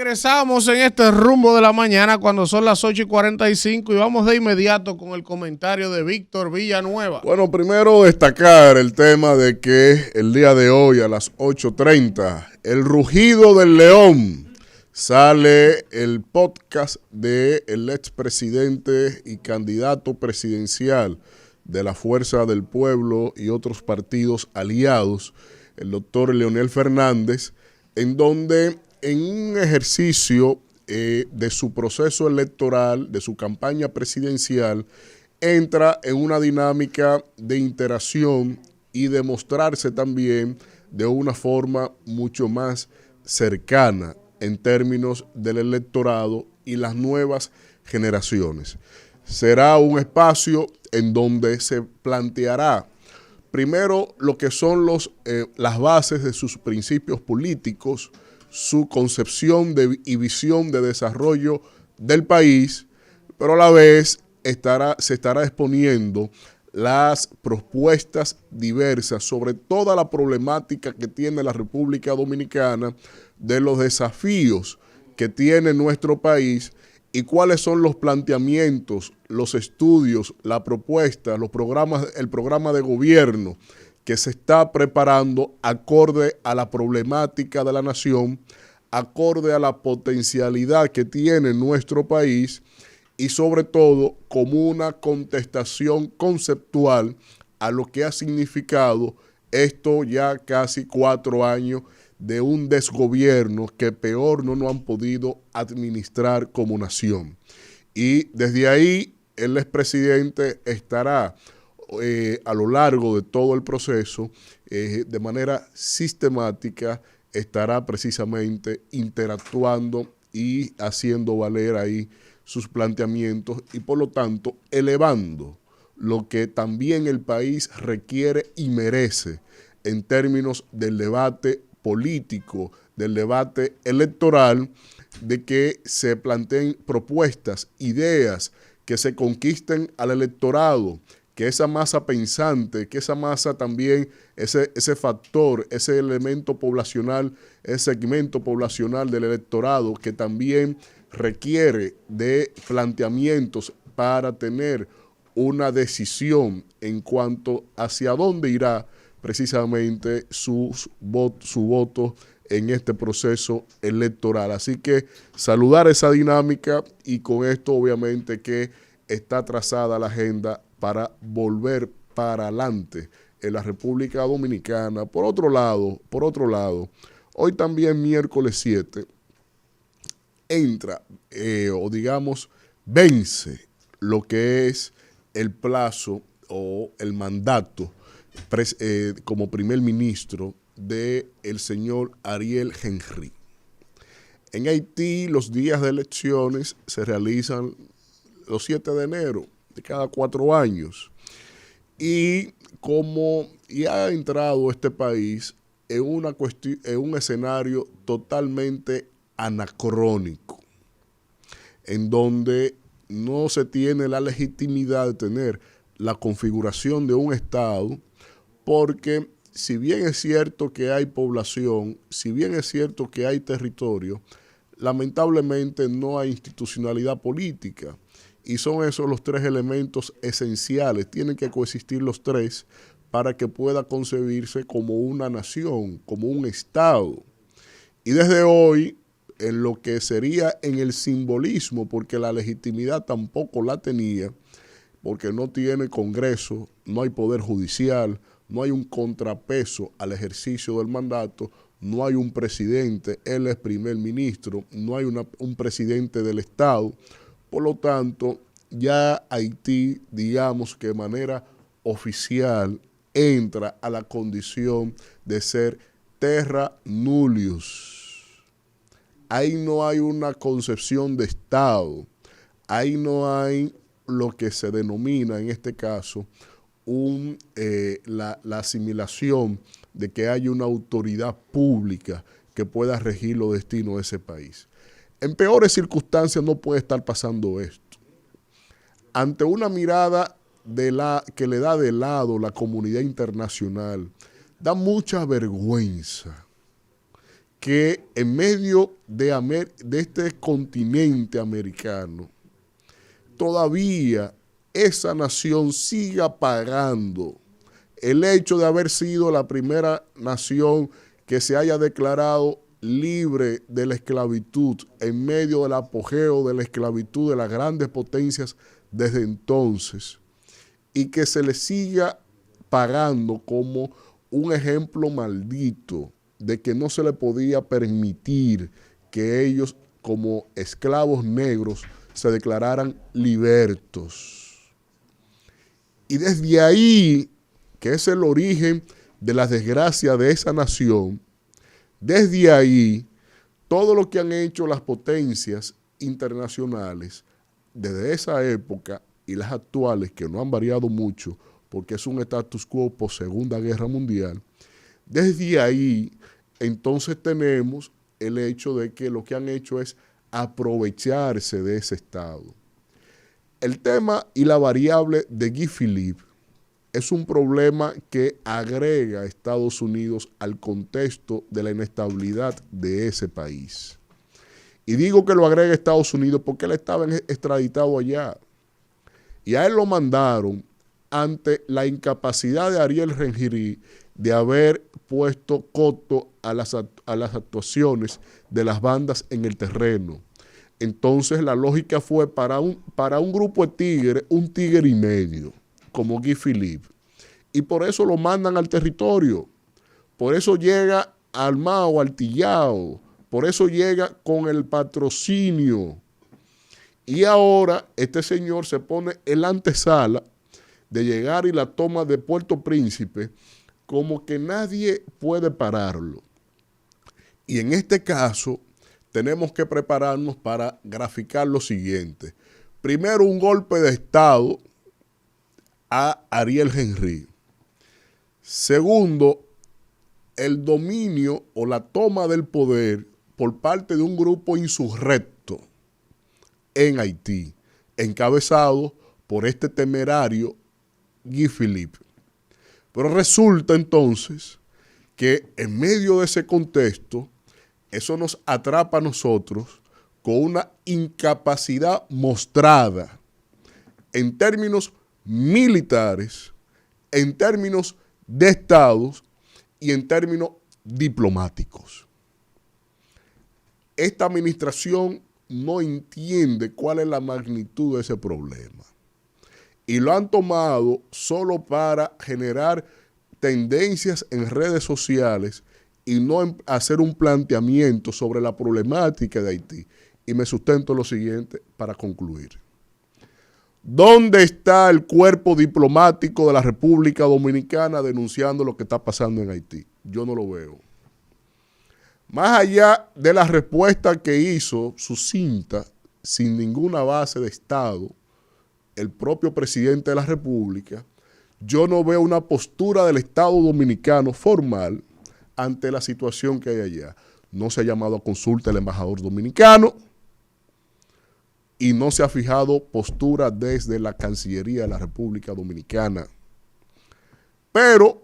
Regresamos en este rumbo de la mañana cuando son las 8:45 y vamos de inmediato con el comentario de Víctor Villanueva. Bueno, primero destacar el tema de que el día de hoy a las 8:30, el rugido del león, sale el podcast del expresidente y candidato presidencial de la Fuerza del Pueblo y otros partidos aliados, el doctor Leonel Fernández, en donde en un ejercicio de su proceso electoral, de su campaña presidencial, entra en una dinámica de interacción y de mostrarse también de una forma mucho más cercana en términos del electorado y las nuevas generaciones. Será un espacio en donde se planteará primero lo que son las bases de sus principios políticos, su concepción y visión de desarrollo del país, pero a la vez se estará exponiendo las propuestas diversas sobre toda la problemática que tiene la República Dominicana, de los desafíos que tiene nuestro país y cuáles son los planteamientos, los estudios, la propuesta, el programa de gobierno que se está preparando acorde a la problemática de la nación, acorde a la potencialidad que tiene nuestro país y sobre todo como una contestación conceptual a lo que ha significado esto ya casi 4 años de un desgobierno que peor no nos han podido administrar como nación. Y desde ahí el expresidente estará a lo largo de todo el proceso, de manera sistemática, estará precisamente interactuando y haciendo valer ahí sus planteamientos y por lo tanto elevando lo que también el país requiere y merece en términos del debate político, del debate electoral, de que se planteen propuestas, ideas que se conquisten al electorado, que esa masa pensante, que esa masa también, ese factor, ese elemento poblacional, ese segmento poblacional del electorado que también requiere de planteamientos para tener una decisión en cuanto hacia dónde irá precisamente su voto en este proceso electoral. Así que saludar esa dinámica y con esto obviamente que está trazada la agenda para volver para adelante en la República Dominicana. Por otro lado, hoy también miércoles 7 entra o digamos vence lo que es el plazo o el mandato como primer ministro del señor Ariel Henry. En Haití los días de elecciones se realizan los 7 de enero de cada 4 años y como ya ha entrado este país en un escenario totalmente anacrónico, en donde no se tiene la legitimidad de tener la configuración de un Estado, porque si bien es cierto que hay población, si bien es cierto que hay territorio, lamentablemente no hay institucionalidad política. Y son esos los 3 elementos esenciales. Tienen que coexistir los 3 para que pueda concebirse como una nación, como un Estado. Y desde hoy, en lo que sería en el simbolismo, porque la legitimidad tampoco la tenía, porque no tiene Congreso, no hay Poder Judicial, no hay un contrapeso al ejercicio del mandato, no hay un presidente, él es primer ministro, no hay un presidente del Estado. Por lo tanto, ya Haití, digamos que de manera oficial, entra a la condición de ser terra nullius. Ahí no hay una concepción de Estado, ahí no hay lo que se denomina en este caso la asimilación de que haya una autoridad pública que pueda regir los destinos de ese país. En peores circunstancias no puede estar pasando esto. Ante una mirada que le da de lado la comunidad internacional, da mucha vergüenza que en medio de este continente americano, todavía esa nación siga pagando el hecho de haber sido la primera nación que se haya declarado libre de la esclavitud en medio del apogeo de la esclavitud de las grandes potencias desde entonces, y que se le siga pagando como un ejemplo maldito de que no se le podía permitir que ellos como esclavos negros se declararan libertos. Y desde ahí, que es el origen de la desgracia de esa nación, desde ahí, todo lo que han hecho las potencias internacionales desde esa época y las actuales, que no han variado mucho, porque es un status quo post Segunda Guerra Mundial, desde ahí, entonces tenemos el hecho de que lo que han hecho es aprovecharse de ese Estado. El tema y la variable de Guy Philippe es un problema que agrega a Estados Unidos al contexto de la inestabilidad de ese país. Y digo que lo agrega a Estados Unidos porque él estaba extraditado allá. Y a él lo mandaron ante la incapacidad de Ariel Henry de haber puesto coto a las actuaciones de las bandas en el terreno. Entonces la lógica fue para un grupo de tigres, un tigre y medio, como Guy Philippe. Y por eso lo mandan al territorio. Por eso llega armado, artillado. Por eso llega con el patrocinio. Y ahora este señor se pone en la antesala de llegar y la toma de Puerto Príncipe como que nadie puede pararlo. Y en este caso tenemos que prepararnos para graficar lo siguiente. Primero, un golpe de Estado a Ariel Henry. Segundo, el dominio o la toma del poder por parte de un grupo insurrecto en Haití, encabezado por este temerario Guy Philippe. Pero resulta entonces que en medio de ese contexto, eso nos atrapa a nosotros con una incapacidad mostrada en términos militares, en términos de estados y en términos diplomáticos. Esta administración no entiende cuál es la magnitud de ese problema. Y lo han tomado solo para generar tendencias en redes sociales y no hacer un planteamiento sobre la problemática de Haití. Y me sustento lo siguiente para concluir. ¿Dónde está el cuerpo diplomático de la República Dominicana denunciando lo que está pasando en Haití? Yo no lo veo. Más allá de la respuesta que hizo sucinta, sin ninguna base de Estado, el propio presidente de la República, yo no veo una postura del Estado dominicano formal ante la situación que hay allá. No se ha llamado a consulta el embajador dominicano y no se ha fijado postura desde la Cancillería de la República Dominicana. Pero,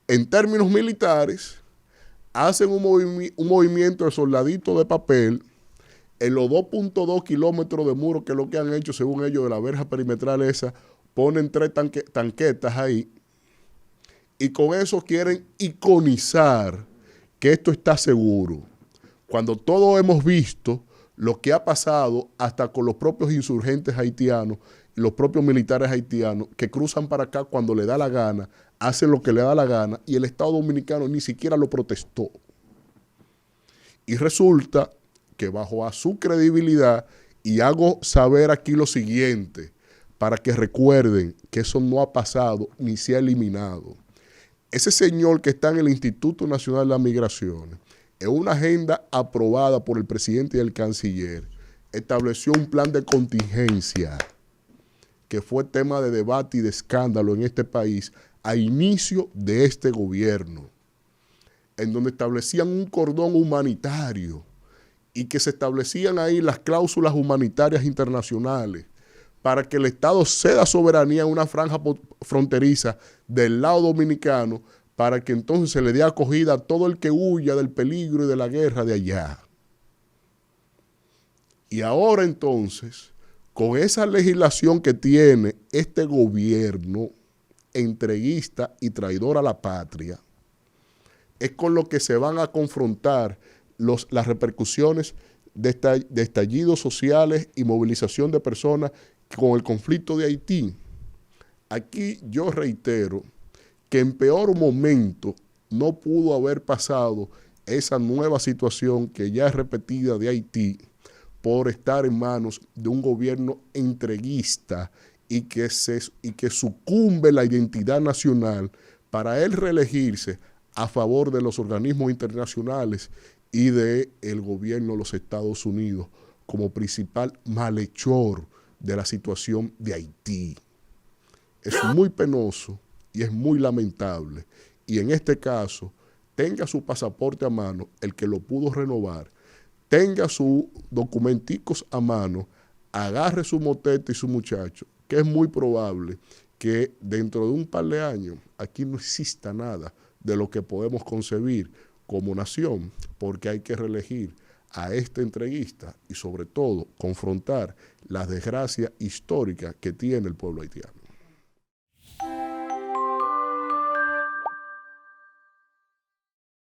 en términos militares, hacen un movimiento de soldaditos de papel en los 2.2 kilómetros de muro, que es lo que han hecho, según ellos, de la verja perimetral esa, ponen 3 tanquetas ahí, y con eso quieren iconizar que esto está seguro, cuando todos hemos visto lo que ha pasado hasta con los propios insurgentes haitianos y los propios militares haitianos que cruzan para acá cuando le da la gana, hacen lo que le da la gana, y el Estado dominicano ni siquiera lo protestó. Y resulta que bajo a su credibilidad, y hago saber aquí lo siguiente, para que recuerden que eso no ha pasado ni se ha eliminado. Ese señor que está en el Instituto Nacional de las Migraciones, en una agenda aprobada por el presidente y el canciller, estableció un plan de contingencia que fue tema de debate y de escándalo en este país a inicio de este gobierno, en donde establecían un cordón humanitario y que se establecían ahí las cláusulas humanitarias internacionales para que el Estado ceda soberanía en una franja fronteriza del lado dominicano para que entonces se le dé acogida a todo el que huya del peligro y de la guerra de allá. Y ahora entonces, con esa legislación que tiene este gobierno entreguista y traidor a la patria, es con lo que se van a confrontar las repercusiones de estallidos sociales y movilización de personas con el conflicto de Haití. Aquí yo reitero que en peor momento no pudo haber pasado esa nueva situación que ya es repetida de Haití por estar en manos de un gobierno entreguista y que sucumbe la identidad nacional para él reelegirse a favor de los organismos internacionales y del gobierno de los Estados Unidos como principal malhechor de la situación de Haití. Es muy penoso y es muy lamentable. Y en este caso, tenga su pasaporte a mano, el que lo pudo renovar, tenga sus documenticos a mano, agarre su motete y su muchacho, que es muy probable que dentro de un par de años aquí no exista nada de lo que podemos concebir como nación, porque hay que reelegir a este entreguista y sobre todo confrontar las desgracias históricas que tiene el pueblo haitiano.